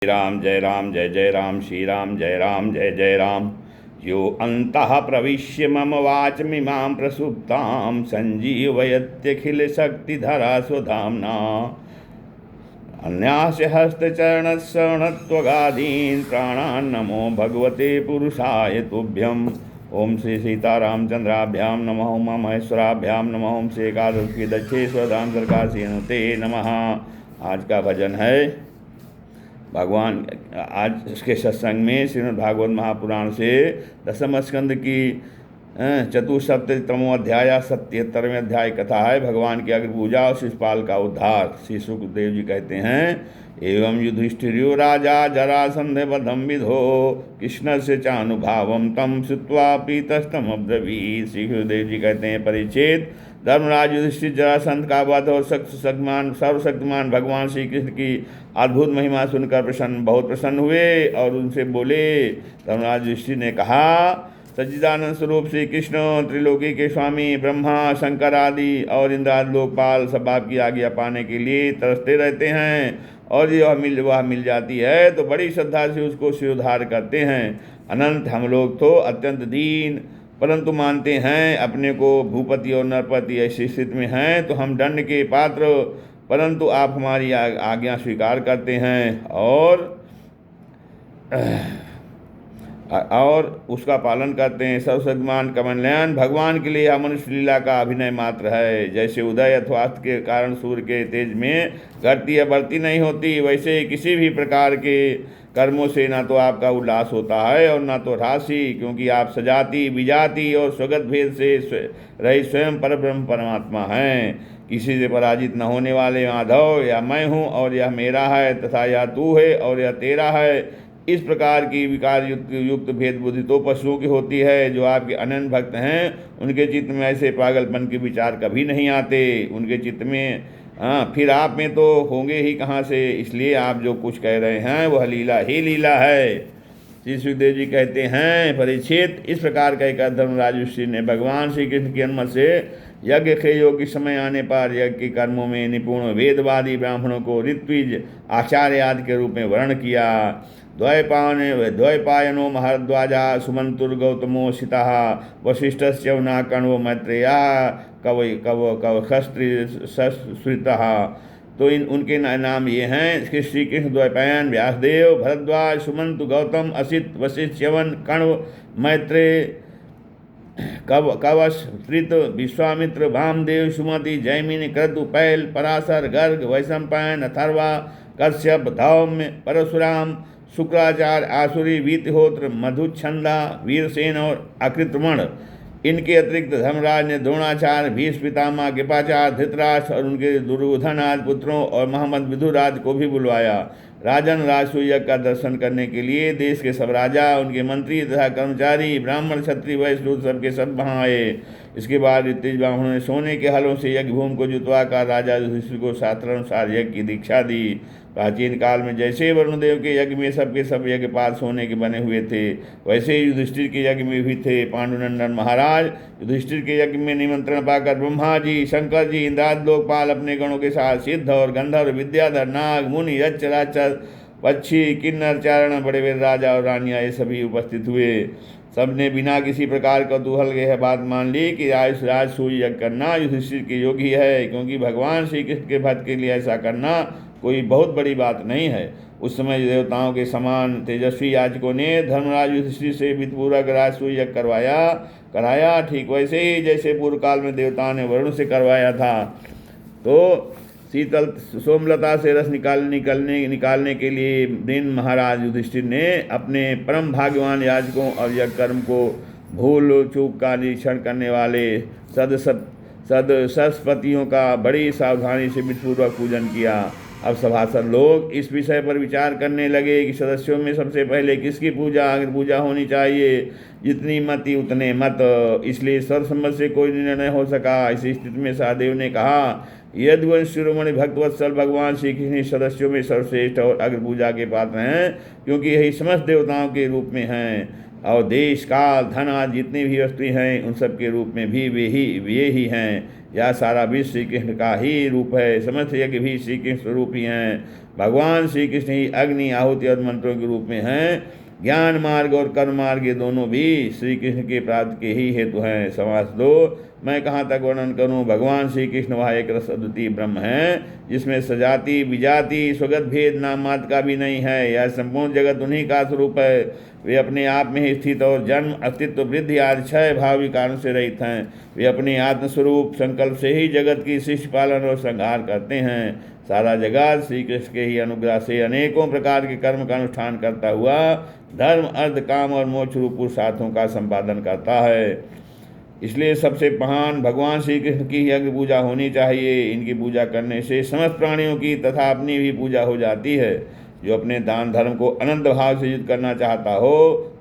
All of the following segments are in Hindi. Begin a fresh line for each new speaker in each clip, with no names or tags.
राम जय राम जय जय राम श्री राम जय राम जय जय राम। यो अन्तः प्रविश्य मम वाचमिमां प्रसुप्तां सञ्जीवयत्यखिलशक्तिधरा स्वधाम्ना अन्यास्य हस्तचरणश्रवणत्वगादीन् प्राणान् नमो भगवते पुरुषाय तुभ्यम्। ओम श्री सीतारामचंद्राभ्यां नमः। उमा महेश्वराभ्यां नमः। ओम श्री एकादश की दक्षेश्वरधाम सरकारसेनुते नमः। आज का भजन है भगवान। आज इसके सत्संग में श्रीमद् भागवत महापुराण से दसम स्कंद की चतुस्सप्तमो अध्याय 77वें अध्याय कथा है भगवान की अग्रपूजा और शिशुपाल का उद्धार। श्री सुखदेव जी कहते हैं, एवं युधिष्ठिरो राजा जरासंधवधं विधो कृष्ण से चानुभावम तम श्रुत्वा प्रीतस्तम अब्रवीत्। श्री सुखदेव जी कहते हैं, परीक्षित, धर्मराज युधिष्ठिर जरासंध का वध और सर्वशक्तिमान भगवान श्री कृष्ण की अद्भुत महिमा सुनकर बहुत प्रसन्न हुए और उनसे बोले। धर्मराज युधिष्ठिर ने कहा, सच्चिदानंद स्वरूप श्री कृष्ण त्रिलोकी के स्वामी ब्रह्मा शंकर आदि और इंद्रादि लोकपाल सब आपकी आज्ञा पाने के लिए तरसते रहते हैं और वह मिल जाती है तो बड़ी श्रद्धा से उसको शिरोधार करते हैं। अनंत हम लोग तो अत्यंत दीन परंतु मानते हैं अपने को भूपति और नरपति ऐसी स्थिति में हैं तो हम दंड के पात्र, परंतु आप हमारी आज्ञा स्वीकार करते हैं और उसका पालन करते हैं। सर्वशक्तिमान कमलनयन भगवान के लिए यह मनुष्य लीला का अभिनय मात्र है। जैसे उदय अथवा अस्त के कारण सूर्य के तेज में घटती या बढ़ती नहीं होती, वैसे किसी भी प्रकार के कर्मों से ना तो आपका उल्लास होता है और ना तो राशि, क्योंकि आप सजाति विजाति और स्वगत भेद से रही स्वयं परब्रह्म परमात्मा हैं। किसी से पराजित न होने वाले माधव, या मैं हूँ और यह मेरा है तथा यह तू है और यह तेरा है, इस प्रकार की विकार युक्त भेद बुद्धि तो पशुओं की होती है। जो आपके अनन्य भक्त हैं उनके चित्त में ऐसे पागलपन के विचार कभी नहीं आते। उनके चित्त में फिर आप में तो होंगे ही कहाँ से। इसलिए आप जो कुछ कह रहे हैं वह लीला ही लीला है। श्री सुखदेव जी कहते हैं, परीक्षित, इस प्रकार कहकर धर्मराज युधिष्ठिर ने भगवान श्री कृष्ण की अनुमति से यज्ञ के योग्य समय आने पर यज्ञ के कर्मों में निपुण वेदवादी ब्राह्मणों को ऋत्विज आचार्य आदि के रूप में वर्ण किया। द्वैपायनो महर्द्वाजा सुमंतुर्गौतमो सीता वशिष्ठस्यवना कण्वो मैत्रेया कवखस्त्रिसृतः। तो उनके नाम ये हैं, श्री कृष्ण द्वैपायन व्यासदेव भरद्वाज सुमंतु गौतम असित वशिष्ठ च्यवन कण्व मैत्रेय कवश श्रित विश्वामित्र वामदेव सुमति जैमिनी क्रतु पैल पराशर गर्ग वैशंपायन अथर्वा कश्यप धौम्य परशुराम शुक्राचार्य आसुरी वीतहोत्र मधुच्छंदा वीरसेन और अकृतमण। इनके अतिरिक्त धर्मराज ने द्रोणाचार्य भीष्म पितामह कृपाचार्य धृतराष्ट्र और उनके दुर्योधन आदि पुत्रों और मोहम्मद विदुराज को भी बुलवाया। राजन राजसूय का दर्शन करने के लिए देश के सब राजा, उनके मंत्री तथा कर्मचारी, ब्राह्मण क्षत्रिय वैश्य सबके सब वहाँ आए। इसके बाद ऋत्विज ब्राह्मणों ने सोने के हलों से यज्ञ भूमि को जुतवा कर राजा युधिष्ठिर को शास्त्रानुसार यज्ञ की दीक्षा दी। प्राचीन काल में जैसे वरुणदेव के यज्ञ में सबके सब यज्ञपाल सोने के बने हुए थे, वैसे ही युधिष्ठिर के यज्ञ में भी थे। पांडुनंदन महाराज युधिष्ठिर के यज्ञ में निमंत्रण पाकर ब्रह्मा जी, शंकर जी, इंद्रादि लोकपाल अपने गणों के साथ सिद्ध और गंधर्व, विद्याधर, नाग, मुनि, यक्ष, राक्षस, पक्षी, किन्नर, चारण, बड़े बड़े राजा और रानियाँ ये सभी उपस्थित हुए। सबने बिना किसी प्रकार कौतूहल के यह बात मान ली कि राजसूय यज्ञ करना युधिष्ठिर के योग्य ही है, क्योंकि भगवान श्री कृष्ण के भक्त के लिए ऐसा करना कोई बहुत बड़ी बात नहीं है। उस समय देवताओं के समान तेजस्वी याजकों ने धर्मराज युधिष्ठिर से विधिपूर्वक राजसूय यज्ञ कराया, ठीक वैसे ही जैसे पूर्व काल में देवताओं ने वरुण से करवाया था। तो शीतल सोमलता से रस निकालने के लिए दिन महाराज युधिष्ठिर ने अपने परम भाग्यवान याजकों और यज्ञ कर्म को भूल चूक का निरीक्षण करने वाले सदस्यपतियों का बड़ी सावधानी से विधिपूर्वक पूजन किया। अब सभासद लोग इस विषय पर विचार करने लगे कि सदस्यों में सबसे पहले किसकी पूजा होनी चाहिए। जितनी मति उतने मत, इसलिए सर्वसम्मत से कोई निर्णय नहीं हो सका। इसी स्थिति में सहदेव ने कहा, यदि शिरोमणि भक्तवत्सल भगवान श्री कृष्ण सदस्यों में सर्वश्रेष्ठ और अग्र पूजा के पात्र हैं, क्योंकि यही समस्त देवताओं के रूप में हैं और देश काल धन आदि जितनी भी वस्तुएं हैं उन सब के रूप में भी वे ही हैं। यह सारा विश्व श्री कृष्ण का ही रूप है। समस्त यज्ञ भी श्री कृष्ण स्वरूप ही हैं। भगवान श्री कृष्ण ही अग्नि, आहुति और मंत्रों के रूप में हैं। ज्ञान मार्ग और कर्म मार्ग ये दोनों भी श्री कृष्ण के प्राप्ति के ही हेतु हैं। समास 2। मैं कहाँ तक वर्णन करूँ। भगवान श्री कृष्ण वह एक रस अद्वितीय ब्रह्म है, जिसमें सजाति विजाति स्वगत भेद नाम मात्र का भी नहीं है। यह संपूर्ण जगत उन्हीं का स्वरूप है। वे अपने आप में ही स्थित और जन्म, अस्तित्व, वृद्धि आदि 6 भावी कारण से रहित हैं। वे अपने आत्मस्वरूप संकल्प से ही जगत की सृष्टि, पालन और संहार करते हैं। सारा जगत श्री कृष्ण के ही अनुग्रह से अनेकों प्रकार के कर्म का अनुष्ठान करता हुआ धर्म, अर्थ, काम और मोक्ष रूप पुरुषार्थों का संपादन करता है। इसलिए सबसे महान भगवान श्री कृष्ण की यज्ञ पूजा होनी चाहिए। इनकी पूजा करने से समस्त प्राणियों की तथा अपनी भी पूजा हो जाती है। जो अपने दान धर्म को अनंत भाव से युद्ध करना चाहता हो,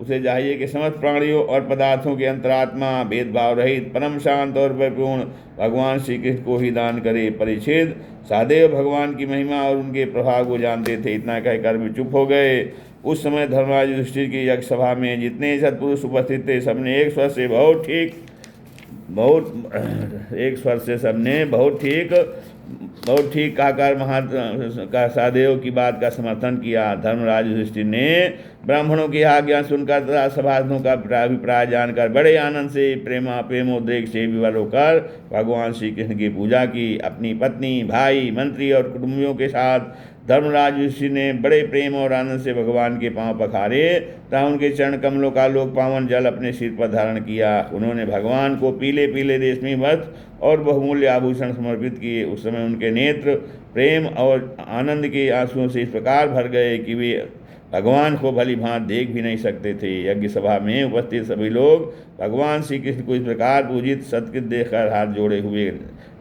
उसे चाहिए कि समस्त प्राणियों और पदार्थों के अंतरात्मा, भेदभाव रहित, परम शांत और परिपूर्ण भगवान श्री कृष्ण को ही दान करे। परीक्षित, सहदेव भगवान की महिमा और उनके प्रभाव को जानते थे। इतना कहकर वे चुप हो गए। उस समय धर्मराज युधिष्ठिर की यज्ञ सभा में जितने सत्पुरुष उपस्थित थे, सबने एक स्वर से सबने बहुत ठीक कहकर का सहदेव की बात का समर्थन किया। धर्मराज युधिष्ठिर ने ब्राह्मणों की आज्ञा सुनकर तथा सभासदों का अभिप्राय जानकर बड़े आनंद से प्रेमोद्रेक से विवल होकर भगवान श्री कृष्ण की पूजा की। अपनी पत्नी, भाई, मंत्री और कुटुंबियों के साथ धर्मराज युधिष्ठिर ने बड़े प्रेम और आनंद से भगवान के पांव पखारे तथा उनके चरण कमलों का लोक पावन जल अपने सिर पर धारण किया। उन्होंने भगवान को पीले पीले रेशमी वस्त्र और बहुमूल्य आभूषण समर्पित किए। उस समय उनके नेत्र प्रेम और आनंद के आंसुओं से इस प्रकार भर गए कि वे भगवान को भली भांति देख भी नहीं सकते थे। यज्ञ सभा में उपस्थित सभी लोग भगवान श्री कृष्ण को इस प्रकार पूजित सत्कृत देखकर हाथ जोड़े हुए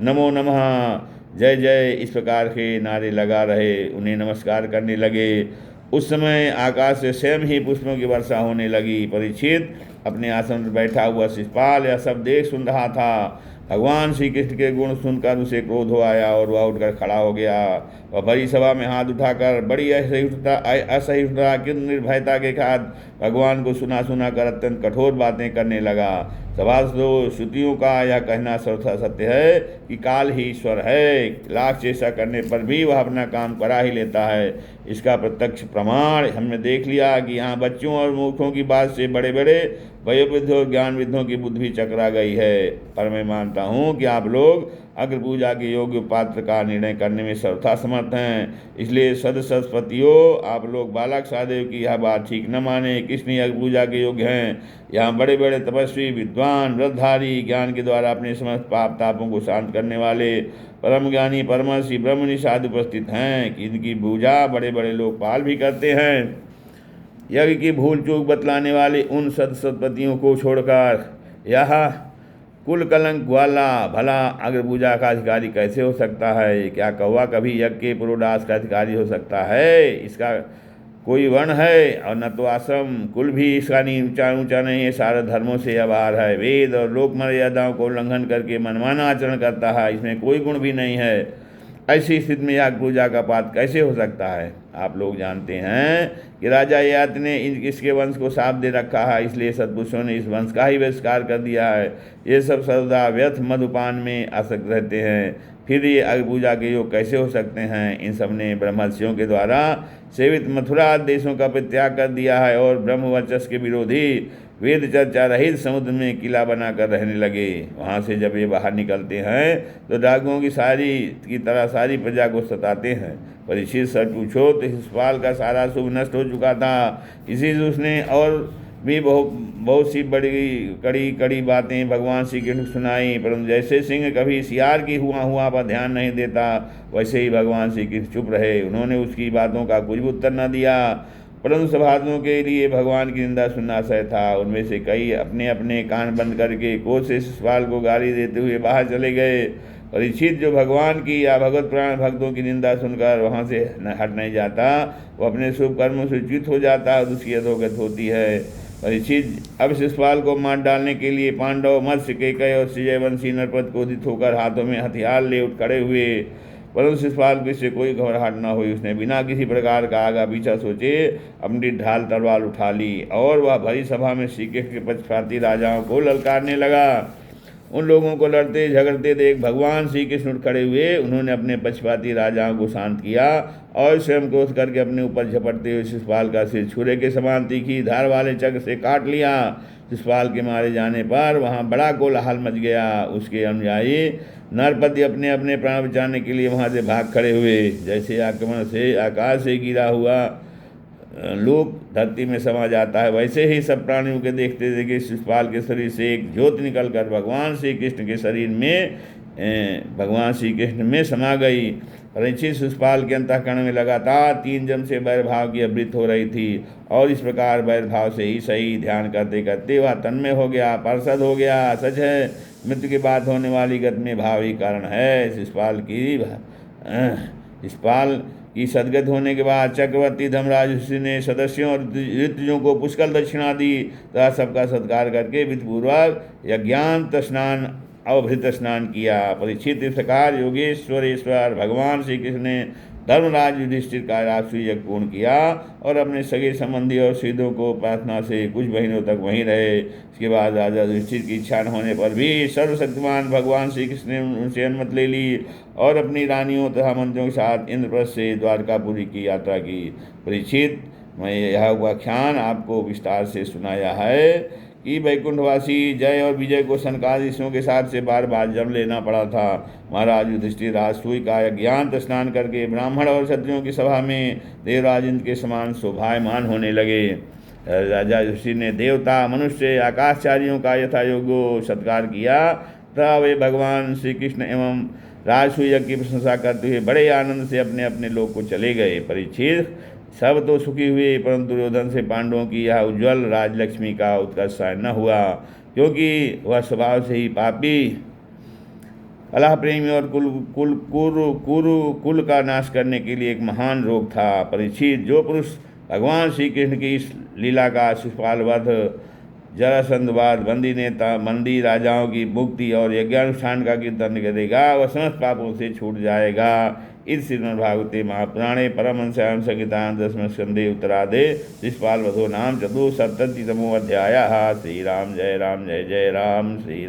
नमो नमः, जय जय इस प्रकार के नारे लगा रहे, उन्हें नमस्कार करने लगे। उस समय आकाश से स्वयं ही पुष्पों की वर्षा होने लगी। परीक्षित अपने आसन पर बैठा हुआ शिषपाल यह सब देख सुन रहा था। भगवान श्री कृष्ण के गुण सुनकर उसे क्रोध हो आया और वह उठकर खड़ा हो गया। वह भरी सभा में हाथ उठाकर बड़ी असहिष्णुता की निर्भयता के साथ भगवान को सुना सुना कर अत्यंत कठोर बातें करने लगा। सभासदों, श्रुतियों का यह कहना सर्वथा सत्य है कि काल ही ईश्वर है। लाख चेष्टा करने पर भी वह अपना काम करा ही लेता है। इसका प्रत्यक्ष प्रमाण हमने देख लिया कि यहाँ बच्चों और मूर्खों की बात से बड़े बड़े वयोवृद्धों और ज्ञानविद्धों की बुद्धि भी चकरा गई है। पर मैं मानता हूँ कि आप लोग अग्र पूजा के योग्य पात्र का निर्णय करने में सर्वथा समर्थ हैं। इसलिए सदसस्पतियों, आप लोग बालक सहदेव की यह बात ठीक न माने। कृष्ण अग्र पूजा के योग्य हैं। यहाँ बड़े बड़े तपस्वी, विद्वान, व्रतधारी, ज्ञान के द्वारा अपने समस्त पाप तापों को शांत करने वाले परम ज्ञानी परमर्षि ब्रह्मनिष्ठ आदि उपस्थित हैं कि इनकी पूजा बड़े बड़े लोकपाल भी करते हैं। यज्ञ की भूल चूक बतलाने वाले उन सदसत्पतियों को छोड़कर यह कुल कलंक वाला भला अग्र पूजा का अधिकारी कैसे हो सकता है? क्या कौवा कभी यज्ञ के पुरोडास का अधिकारी हो सकता है? इसका कोई वर्ण है और न तो आश्रम, कुल भी इसका ऊंचा नहीं है। सारे धर्मों से यह बाहर है। वेद और लोक मर्यादाओं को उल्लंघन करके मनमाना आचरण करता है। इसमें कोई गुण भी नहीं है। ऐसी स्थिति में यज्ञ पूजा का पात्र कैसे हो सकता है? आप लोग जानते हैं कि राजा ययाति ने इसके वंश को साफ दे रखा है, इसलिए सत्पुरुषों ने इस वंश का ही बहिष्कार कर दिया है। ये सब सर्वदा व्यर्थ मधुपान में आसक्त रहते हैं। फिर ये अग्नि पूजा के योग कैसे हो सकते हैं? इन सब ने ब्रह्मर्षियों के द्वारा सेवित मथुरा आदि देशों का परित्याग कर दिया है और ब्रह्मवर्चस्व के विरोधी वेद चर्चा रहित समुद्र में किला बनाकर रहने लगे। वहाँ से जब ये बाहर निकलते हैं तो डाकुओं की तरह सारी प्रजा को सताते हैं। परीक्षित सच पूछो तो शिषपाल का सारा शुभ नष्ट हो चुका था। इसी से उसने और भी बहुत सी बड़ी कड़ी बातें भगवान श्री कृष्ण सुनाई। परंतु जैसे सिंह कभी सियार की हुआ पर ध्यान नहीं देता, वैसे ही भगवान श्री कृष्ण चुप रहे। उन्होंने उसकी बातों का कुछ भी उत्तर न दिया। परंतु सभासदों के लिए भगवान की निंदा सुनना सह था। उनमें से कई अपने अपने कान बंद करके क्रोध से शिषपाल को गाली देते हुए बाहर चले गए। परीक्षित जो भगवान की या भगवत प्राण भक्तों की निंदा सुनकर वहाँ से हट नहीं जाता, वो अपने शुभ कर्मों से च्युत हो जाता है और उसकी अधोगति होती है। परीक्षित अब शिषपाल को मार डालने के लिए पांडव, मत्स्य, केकय और विजयवंशी नरपत क्रोधित होकर हाथों में हथियार ले उठ खड़े हुए। परंतु शिषपाल को इससे कोई घबराहट न हुई। उसने बिना किसी प्रकार का आगा पीछा सोचे अपनी ढाल तलवार उठा ली और वह भरी सभा में श्री कृष्ण के पक्षपाती राजाओं को ललकारने लगा। उन लोगों को लड़ते झगड़ते देख भगवान श्री कृष्ण उठ खड़े हुए। उन्होंने अपने पक्षपाती राजाओं को शांत किया और स्वयं क्रोध करके अपने ऊपर झपटते हुए शिशुपाल का सिर छुरे के समान तीखी धार वाले चक्र से काट लिया। शिशुपाल के मारे जाने पर वहाँ बड़ा कोलाहल मच गया। उसके अनुयायी नरपति अपने अपने प्राण बचाने के लिए वहाँ से भाग खड़े हुए। जैसे आक्रमण से आकाश से गिरा हुआ लोक धरती में समा जाता है, वैसे ही सब प्राणियों के देखते देखते शिशुपाल के शरीर से एक ज्योति निकलकर भगवान श्री कृष्ण के शरीर में भगवान श्री कृष्ण में समा गई। परीक्षित शिशुपाल के अंतःकरण में लगातार 3 जन्म से वैरभाव की आवृत्ति हो रही थी और इस प्रकार वैरभाव से ही सही ध्यान करते करते वह तन्मय हो गया, पार्षद हो गया। सच है, मृत्यु के बाद होने वाली गति में भाव ही कारण है। शिशुपाल की सदगत होने के बाद चक्रवर्ती धर्मराज ऋषि ने सदस्यों और ऋतुजों को पुष्कल दक्षिणा दी तथा सबका सत्कार करके विधिपूर्वक यज्ञांत स्नान अवभृत स्नान किया। परीक्षित इस प्रकार योगेश्वरेश्वर भगवान श्री कृष्ण ने धर्मराज युधिष्ठिर का राजसूय यज्ञ पूर्ण किया और अपने सगे संबंधी और सिद्धों को प्रार्थना से कुछ महीनों तक वहीं रहे। इसके बाद राजा युधिष्ठिर की इच्छा न होने पर भी सर्वशक्तिमान भगवान श्री कृष्ण ने उनसे अनुमति ले ली और अपनी रानियों तथा मंत्रियों के साथ इंद्रप्रस्थ से द्वारकापुरी की यात्रा की। परीक्षित, मैं यह व्याख्यान आपको विस्तार से सुनाया है कि वैकुंठवासी जय और विजय को सनकादि ऋषियों के साथ से बार बार जन्म लेना पड़ा था। महाराज युधिष्ठिर राजसूय का यज्ञांत स्नान करके ब्राह्मण और क्षत्रियों की सभा में देवराज इंद्र के समान शोभायमान होने लगे। राजा युधिष्ठिर ने देवता, मनुष्य, आकाशचारियों का यथा योग्य सत्कार किया तथा वे भगवान श्री कृष्ण एवं राजसूय यज्ञ की प्रशंसा करते हुए बड़े आनंद से अपने अपने लोक को चले गए। परीक्षित, सब तो सुखी हुए, परंतु दुर्योधन से पांडवों की यह उज्ज्वल राजलक्ष्मी का उत्कर्ष न हुआ, क्योंकि वह स्वभाव से ही पापी, कलह प्रेमी और कुल का नाश करने के लिए एक महान रोग था। परीक्षित, जो पुरुष भगवान श्री कृष्ण की इस लीला का शिशुपाल वध, जरासंधवाद, बंदी नेता, बंदी राजाओं की मुक्ति और यज्ञानुष्ठान का कीर्तन करेगा, वह समस्त पापों से छूट जाएगा। इस श्रीमद्भागवते महापुराणे परमहंस्यां संहितायां 10वें स्कंधे उत्तरार्धे शिशुपाल वधो नाम 4सप्ततितमो अध्यायः। श्रीराम जय राम जय जय राम। श्री